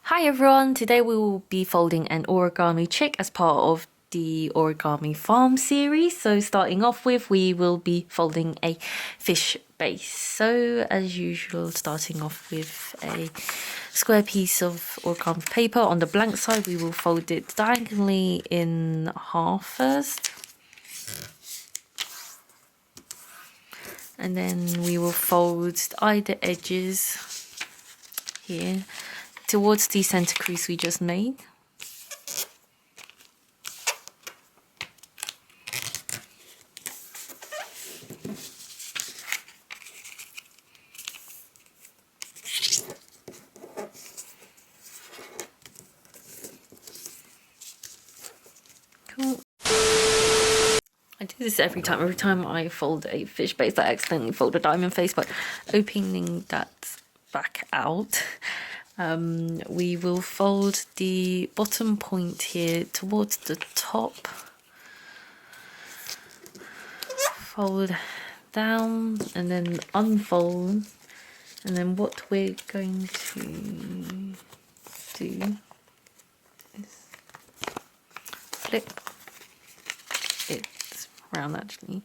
Hi everyone, today we will be folding an origami chick as part of the origami farm series. So starting off with, we will be folding a fish base. So as usual, starting off with a square piece of origami paper. On the blank side, we will fold it diagonally in half first. And then we will fold either edges here towards the center crease we just made. Cool. I do this every time. Every time I fold a fish base, I accidentally fold a diamond face, but opening that back out, we will fold the bottom point here towards the top. Fold down and then unfold. And then what we're going to do is flip it around actually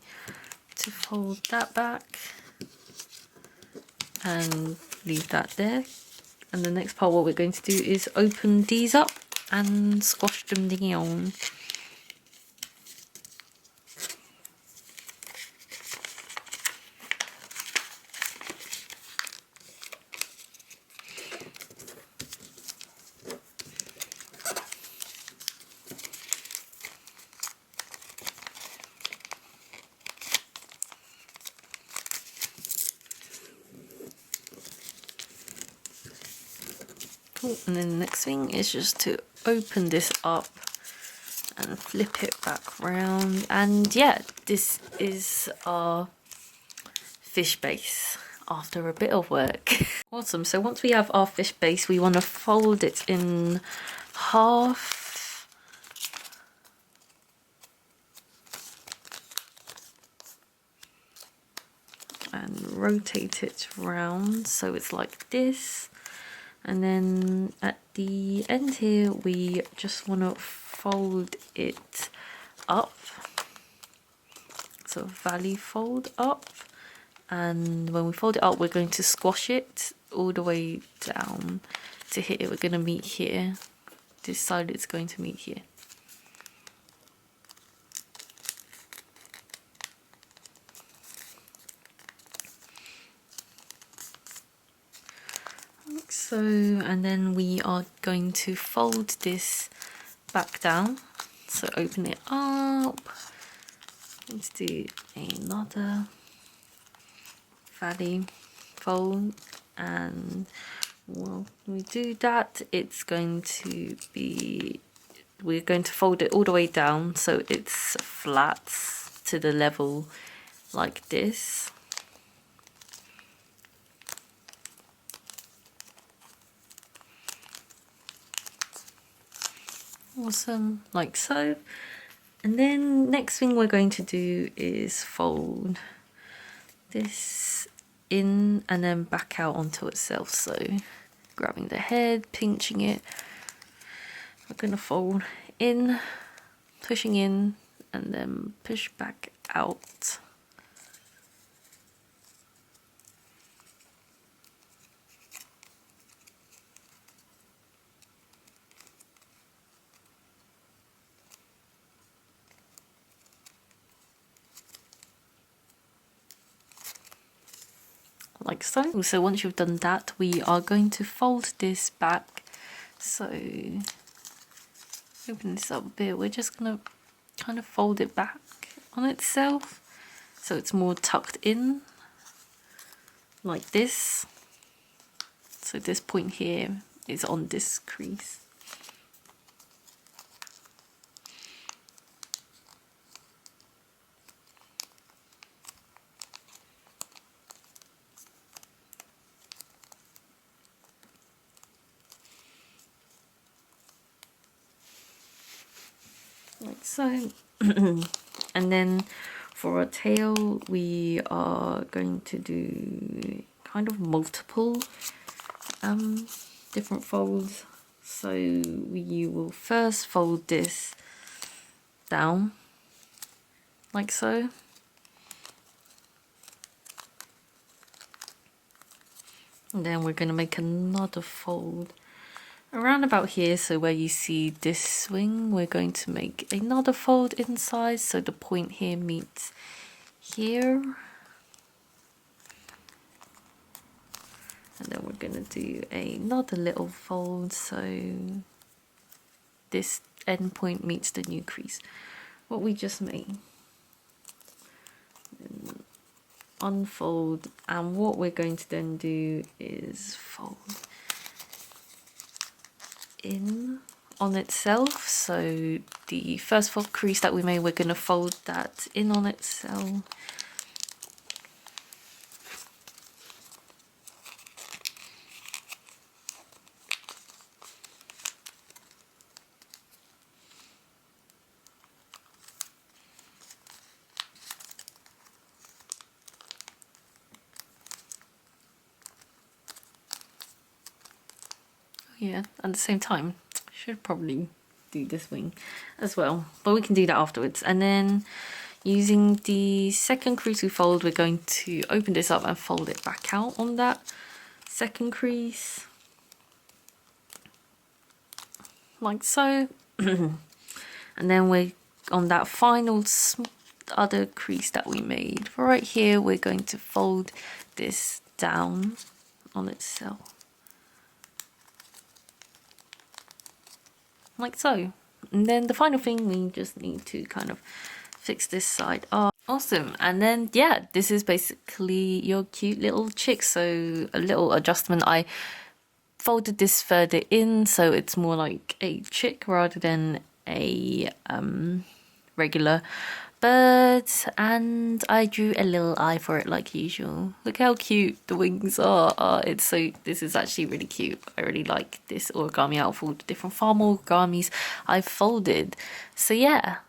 to fold that back and leave that there. And the next part, what we're going to do is open these up and squash them down. Cool. And then the next thing is just to open this up and flip it back round. And yeah, this is our fish base after a bit of work. Awesome. So once we have our fish base, we want to fold it in half. And rotate it round so it's like this. And then at the end here, we just want to fold it up. So valley fold up. And when we fold it up, we're going to squash it all the way down to hit it. We're going to meet here. This side it's going to meet here. So, and then we are going to fold this back down. So open it up. Let's do another valley fold, and when we do that, it's going to be, we're going to fold it all the way down so it's flat to the level like this. Awesome, like so. And then next thing we're going to do is fold this in and then back out onto itself. So grabbing the head, pinching it, we're going to fold in, pushing in, and then push back out. Like so. So once you've done that, we are going to fold this back. So open this up a bit, we're just gonna kind of fold it back on itself so it's more tucked in like this. So this point here is on this crease. Like so. And then for our tail, we are going to do kind of multiple different folds So you will first fold this down like so. And then we're going to make another fold around about here. So where you see this swing, we're going to make another fold inside. So the point here meets here. And then we're going to do another little fold. So this end point meets the new crease, what we just made. And unfold, and what we're going to then do is fold in on itself. So the first fold crease that we made, we're going to fold that in on itself. Yeah, at the same time, should probably do this wing as well, but we can do that afterwards. And then using the second crease we fold, we're going to open this up and fold it back out on that second crease, like so. And then we're on that final other crease that we made right here, we're going to fold this down on itself. Like so. And then the final thing, we just need to kind of fix this side up. Awesome. And then yeah, this is basically your cute little chick. So a little adjustment, I folded this further in so it's more like a chick rather than a regular bird, and I drew a little eye for it like usual. Look how cute the wings are. This is actually really cute. I really like this origami out of all the different farm origamis I've folded. So yeah,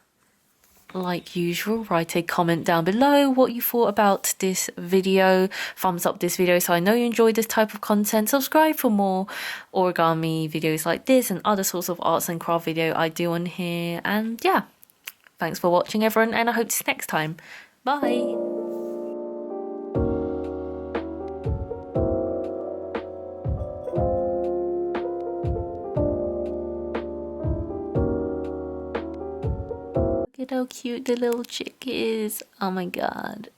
like usual, write a comment down below what you thought about this video. Thumbs up this video so I know you enjoyed this type of content. Subscribe for more origami videos like this and other sorts of arts and craft video I do on here. And yeah, thanks for watching everyone, and I hope to see you next time. Bye! Look at how cute the little chick is. Oh my god.